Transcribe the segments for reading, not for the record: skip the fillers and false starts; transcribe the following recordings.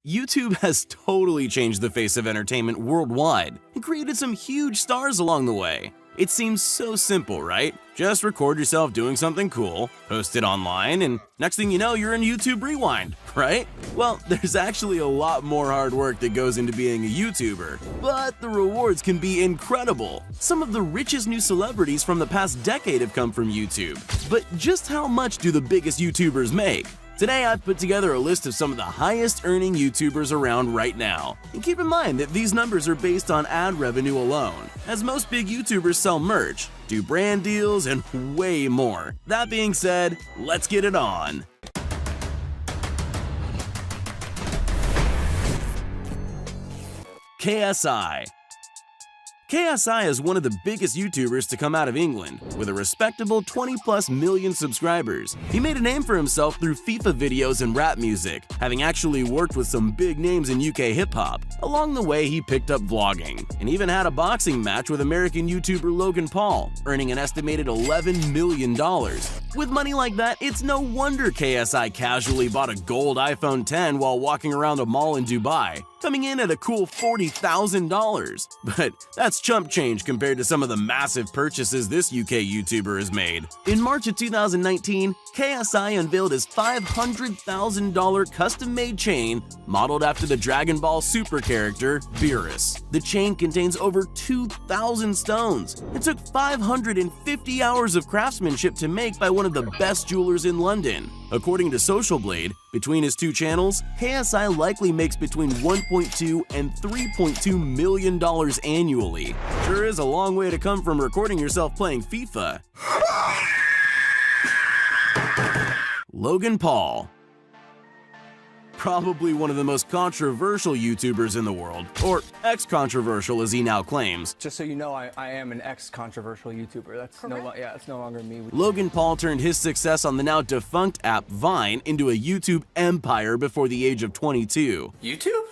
YouTube has totally changed the face of entertainment worldwide and created some huge stars along the way. It seems so simple, right? Just record yourself doing something cool, post it online, and next thing you know, you're in YouTube Rewind, right? Well, there's actually a lot more hard work that goes into being a YouTuber, but the rewards can be incredible. Some of the richest new celebrities from the past decade have come from YouTube. But just how much do the biggest YouTubers make? Today, I've put together a list of some of the highest earning YouTubers around right now. And keep in mind that these numbers are based on ad revenue alone, as most big YouTubers sell merch, do brand deals, and way more. That being said, let's get it on. KSI. KSI is one of the biggest YouTubers to come out of England, with a respectable 20+ million subscribers. He made a name for himself through FIFA videos and rap music, having actually worked with some big names in UK hip-hop. Along the way, he picked up vlogging, and even had a boxing match with American YouTuber Logan Paul, earning an estimated $11 million. With money like that, it's no wonder KSI casually bought a gold iPhone X while walking around a mall in Dubai, coming in at a cool $40,000. But that's chump change compared to some of the massive purchases this UK YouTuber has made. In March of 2019, KSI unveiled his $500,000 custom-made chain modeled after the Dragon Ball Super character, Beerus. The chain contains over 2,000 stones. It took 550 hours of craftsmanship to make by one of the best jewelers in London. According to Social Blade, between his two channels, KSI likely makes between $1.2 and $3.2 million annually. Sure is a long way to come from recording yourself playing FIFA. Logan Paul. Probably one of the most controversial YouTubers in the world, or ex-controversial as he now claims. Just so you know, I am an ex-controversial YouTuber. That's no longer me. Logan Paul turned his success on the now-defunct app Vine into a YouTube empire before the age of 22. YouTube?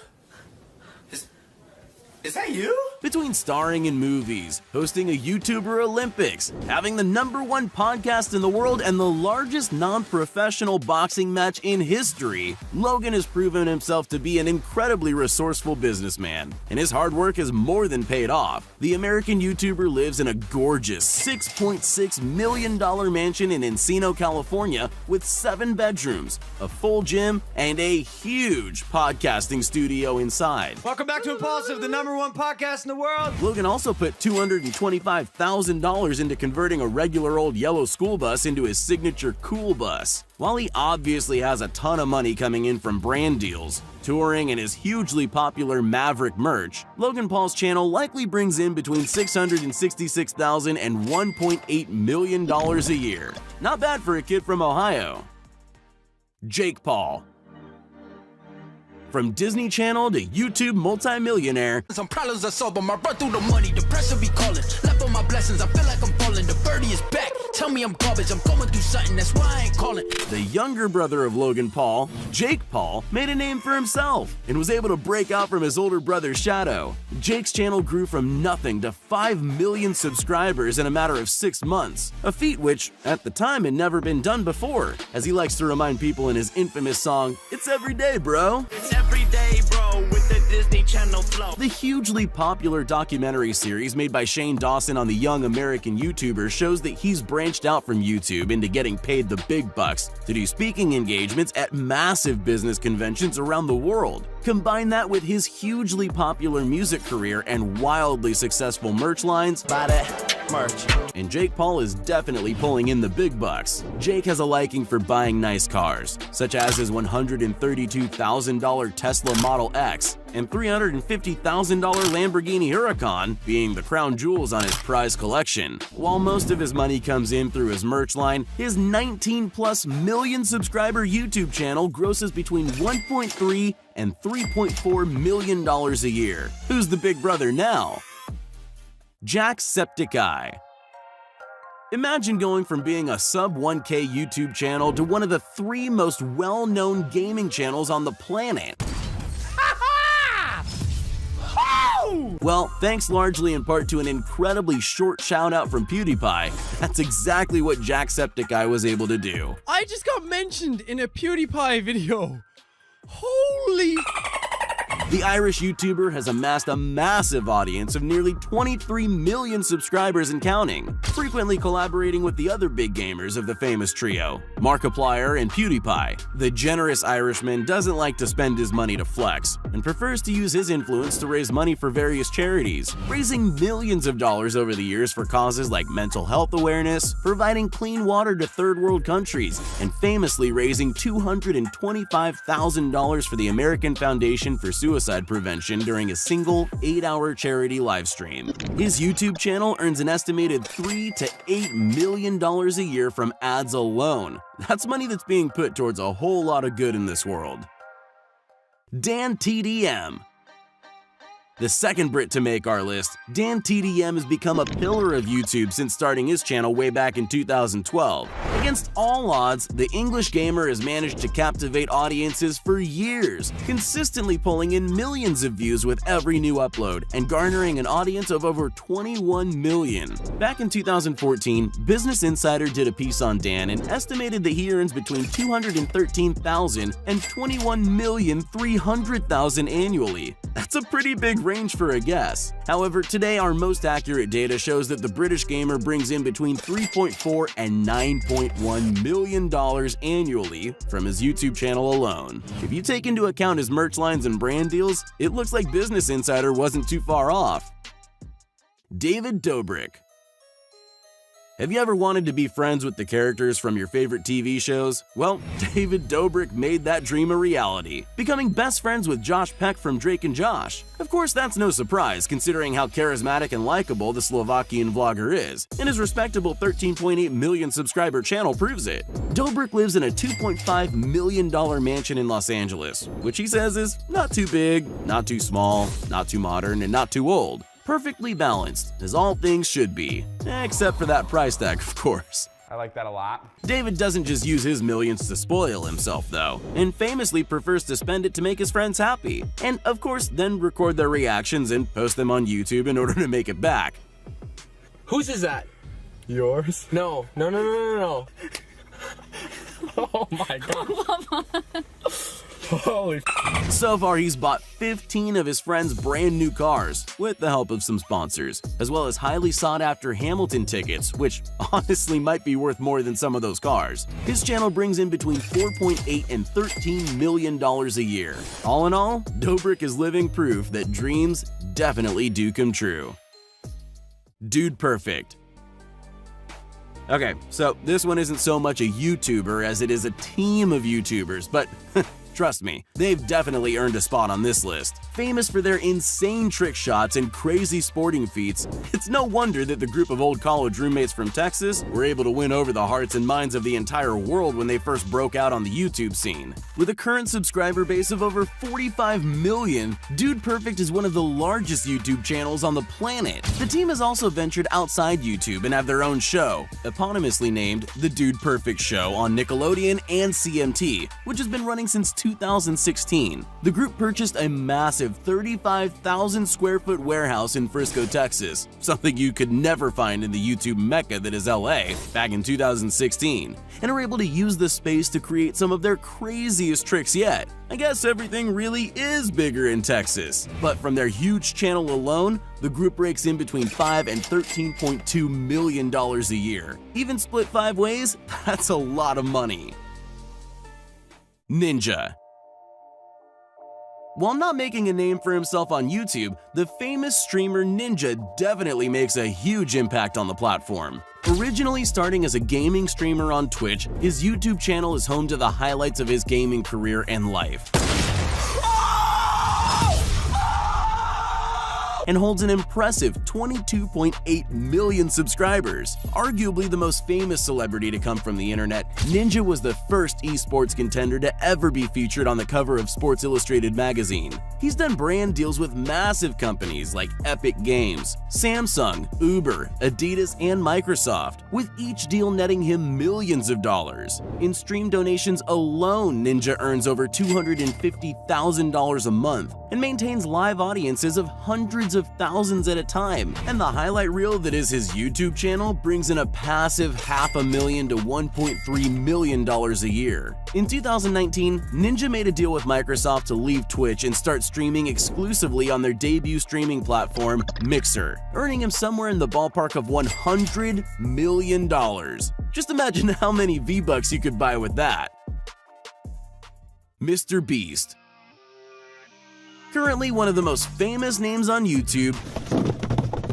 Is that you? Between starring in movies, hosting a YouTuber Olympics, having the #1 podcast in the world, and the largest non-professional boxing match in history, Logan has proven himself to be an incredibly resourceful businessman, and his hard work has more than paid off. The American YouTuber lives in a gorgeous $6.6 million mansion in Encino, California, with 7 bedrooms, a full gym, and a huge podcasting studio inside. Welcome back to Impulsive, the #1 podcast in the world. Logan also put $225,000 into converting a regular old yellow school bus into his signature cool bus. While he obviously has a ton of money coming in from brand deals, touring, and his hugely popular Maverick merch, Logan Paul's channel likely brings in between $666,000 and $1.8 million a year. Not bad for a kid from Ohio. Jake Paul. From Disney Channel to YouTube multimillionaire, some problems I solve, but I run through the money, the pressure be calling. Left on my blessings, I feel like I'm falling. The birdie is back. Tell me I'm garbage, I'm going through something, that's why I ain't calling. The younger brother of Logan Paul, Jake Paul, made a name for himself and was able to break out from his older brother's shadow. Jake's channel grew from nothing to 5 million subscribers in a matter of 6 months, a feat which, at the time, had never been done before, as he likes to remind people in his infamous song, "It's every day, bro." It's every day, bro, with the Disney Channel flow. The hugely popular documentary series made by Shane Dawson on the young American YouTuber shows that he's branched out from YouTube into getting paid the big bucks to do speaking engagements at massive business conventions around the world. Combine that with his hugely popular music career and wildly successful merch lines, Buy that merch. and Jake Paul is definitely pulling in the big bucks. Jake has a liking for buying nice cars, such as his $132,000 Tesla Model X and $350,000 Lamborghini Huracan being the crown jewels on his prize collection. While most of his money comes in through his merch line, his 19+ million subscriber YouTube channel grosses between $1.3 and $3.4 million a year. Who's the big brother now? Jacksepticeye. Imagine going from being a sub-1K YouTube channel to one of the 3 most well-known gaming channels on the planet. Woo! Well, thanks largely in part to an incredibly short shout-out from PewDiePie, that's exactly what Jacksepticeye was able to do. I just got mentioned in a PewDiePie video. Holy... The Irish YouTuber has amassed a massive audience of nearly 23 million subscribers and counting, frequently collaborating with the other big gamers of the famous trio, Markiplier and PewDiePie. The generous Irishman doesn't like to spend his money to flex, and prefers to use his influence to raise money for various charities, raising millions of dollars over the years for causes like mental health awareness, providing clean water to third world countries, and famously raising $225,000 for the American Foundation for Suicide Prevention during a single 8-hour charity livestream. His YouTube channel earns an estimated $3 to $8 million a year from ads alone. That's money that's being put towards a whole lot of good in this world. Dan TDM. The second Brit to make our list, Dan TDM has become a pillar of YouTube since starting his channel way back in 2012. Against all odds, the English gamer has managed to captivate audiences for years, consistently pulling in millions of views with every new upload and garnering an audience of over 21 million. Back in 2014, Business Insider did a piece on Dan and estimated that he earns between $213,000 and $21,300,000 annually. That's a pretty big range for a guess. However, today our most accurate data shows that the British gamer brings in between $3.4 and $9.1 million annually from his YouTube channel alone. If you take into account his merch lines and brand deals, it looks like Business Insider wasn't too far off. David Dobrik. Have you ever wanted to be friends with the characters from your favorite TV shows? Well, David Dobrik made that dream a reality, becoming best friends with Josh Peck from Drake and Josh. Of course, that's no surprise considering how charismatic and likable the Slovakian vlogger is, and his respectable 13.8 million subscriber channel proves it. Dobrik lives in a $2.5 million mansion in Los Angeles, which he says is not too big, not too small, not too modern, and not too old. Perfectly balanced, as all things should be. Except for that price tag, of course. I like that a lot. David doesn't just use his millions to spoil himself, though, and famously prefers to spend it to make his friends happy. And, of course, then record their reactions and post them on YouTube in order to make it back. Whose is that? Yours? No. Oh my god. Holy So far, he's bought 15 of his friends' brand new cars, with the help of some sponsors, as well as highly sought-after Hamilton tickets, which honestly might be worth more than some of those cars. His channel brings in between $4.8 and $13 million a year. All in all, Dobrik is living proof that dreams definitely do come true. Dude Perfect. Okay, so this one isn't so much a YouTuber as it is a team of YouTubers, but trust me, they've definitely earned a spot on this list. Famous for their insane trick shots and crazy sporting feats, it's no wonder that the group of old college roommates from Texas were able to win over the hearts and minds of the entire world when they first broke out on the YouTube scene. With a current subscriber base of over 45 million, Dude Perfect is one of the largest YouTube channels on the planet. The team has also ventured outside YouTube and have their own show, eponymously named The Dude Perfect Show on Nickelodeon and CMT, which has been running since 2016. The group purchased a massive 35,000 square foot warehouse in Frisco, Texas, something you could never find in the YouTube mecca that is LA, back in 2016, and are able to use the space to create some of their craziest tricks yet. I guess everything really is bigger in Texas. But from their huge channel alone, the group breaks in between $5 and $13.2 million a year. Even split 5 ways, that's a lot of money. Ninja. While not making a name for himself on YouTube, the famous streamer Ninja definitely makes a huge impact on the platform. Originally starting as a gaming streamer on Twitch, his YouTube channel is home to the highlights of his gaming career and life, and holds an impressive 22.8 million subscribers. Arguably the most famous celebrity to come from the internet, Ninja was the first esports contender to ever be featured on the cover of Sports Illustrated magazine. He's done brand deals with massive companies like Epic Games, Samsung, Uber, Adidas, and Microsoft, with each deal netting him millions of dollars. In stream donations alone, Ninja earns over $250,000 a month, and maintains live audiences of hundreds of thousands at a time. And the highlight reel that is his YouTube channel brings in a passive $500,000 to $1.3 million a year. In 2019, Ninja made a deal with Microsoft to leave Twitch and start streaming exclusively on their debut streaming platform, Mixer, earning him somewhere in the ballpark of $100 million. Just imagine how many V-Bucks you could buy with that. Mr. Beast. Currently one of the most famous names on YouTube,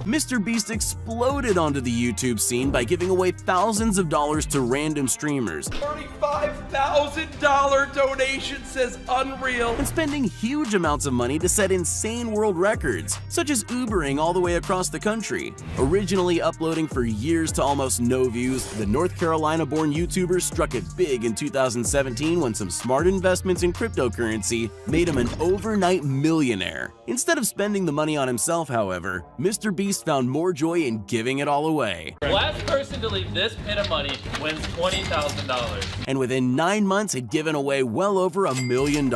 Mr. Beast exploded onto the YouTube scene by giving away thousands of dollars to random streamers. $35,000 donation says unreal. And spending huge amounts of money to set insane world records, such as Ubering all the way across the country. Originally uploading for years to almost no views, the North Carolina-born YouTuber struck it big in 2017 when some smart investments in cryptocurrency made him an overnight millionaire. Instead of spending the money on himself, however, Mr. Beast found more joy in giving it all away. Last person to leave this pit of money wins $20,000. And within 9 months had given away well over $1 million.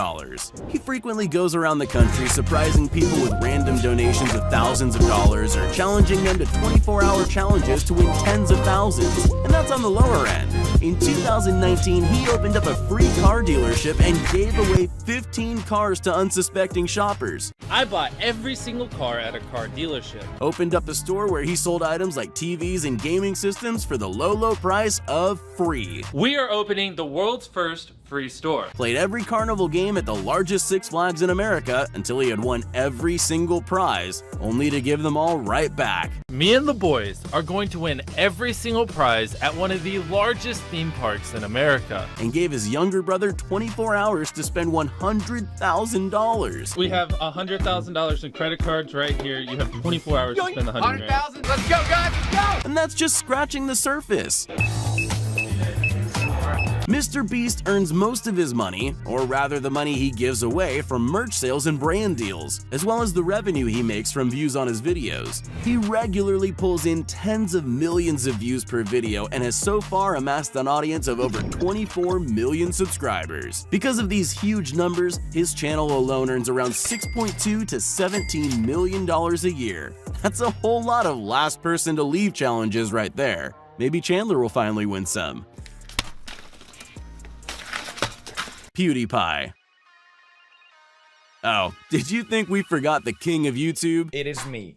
He frequently goes around the country surprising people with random donations of thousands of dollars or challenging them to 24-hour challenges to win tens of thousands. And that's on the lower end. In 2019, he opened up a free car dealership and gave away 15 cars to unsuspecting shoppers. I bought every single car at a car dealership. Opened up a store where he sold items like TVs and gaming systems for the low price of free. We are opening the world's first free store. Played every carnival game at the largest Six Flags in America until he had won every single prize, only to give them all right back. Me and the boys are going to win every single prize at one of the largest theme parks in America. And gave his younger brother 24 hours to spend $100,000. We have $100,000 in credit cards right here. You have 24 hours to spend the $100,000. Let's go, guys, let's go! And that's just scratching the surface. Mr. Beast earns most of his money, or rather the money he gives away, from merch sales and brand deals, as well as the revenue he makes from views on his videos. He regularly pulls in tens of millions of views per video and has so far amassed an audience of over 24 million subscribers. Because of these huge numbers, his channel alone earns around $6.2 to $17 million a year. That's a whole lot of last person to leave challenges right there. Maybe Chandler will finally win some. PewDiePie. Oh, did you think we forgot the king of YouTube? It is me.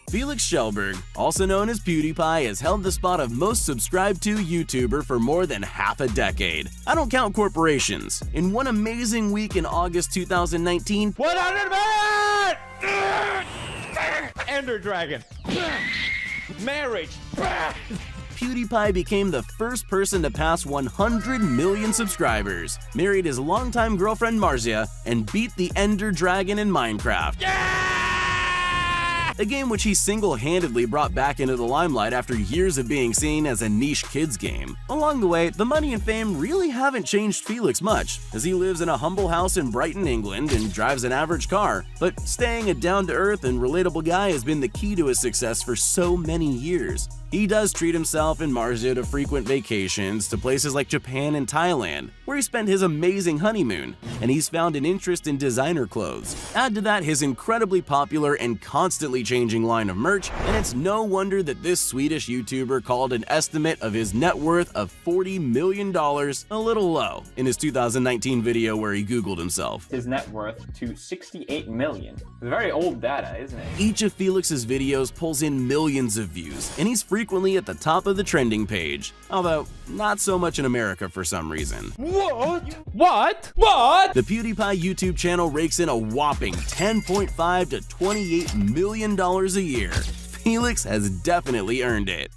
Felix Schellberg, also known as PewDiePie, has held the spot of most subscribed to YouTuber for more than half a decade. I don't count corporations. In one amazing week in August 2019, 100 million! Ender Dragon. Marriage. PewDiePie became the first person to pass 100 million subscribers, married his longtime girlfriend Marzia, and beat the Ender Dragon in Minecraft. A game which he single-handedly brought back into the limelight after years of being seen as a niche kids game. Along the way, the money and fame really haven't changed Felix much, as he lives in a humble house in Brighton, England, and drives an average car. But staying a down-to-earth and relatable guy has been the key to his success for so many years. He does treat himself and Marzia to frequent vacations to places like Japan and Thailand, where he spent his amazing honeymoon, and he's found an interest in designer clothes. Add to that his incredibly popular and constantly changing line of merch, and it's no wonder that this Swedish YouTuber called an estimate of his net worth of $40 million a little low in his 2019 video where he Googled himself. His net worth to 68 million. Very old data, isn't it? Each of Felix's videos pulls in millions of views, and he's frequently at the top of the trending page, although not so much in America for some reason. What? The PewDiePie YouTube channel rakes in a whopping $10.5 to $28 million a year. Felix has definitely earned it.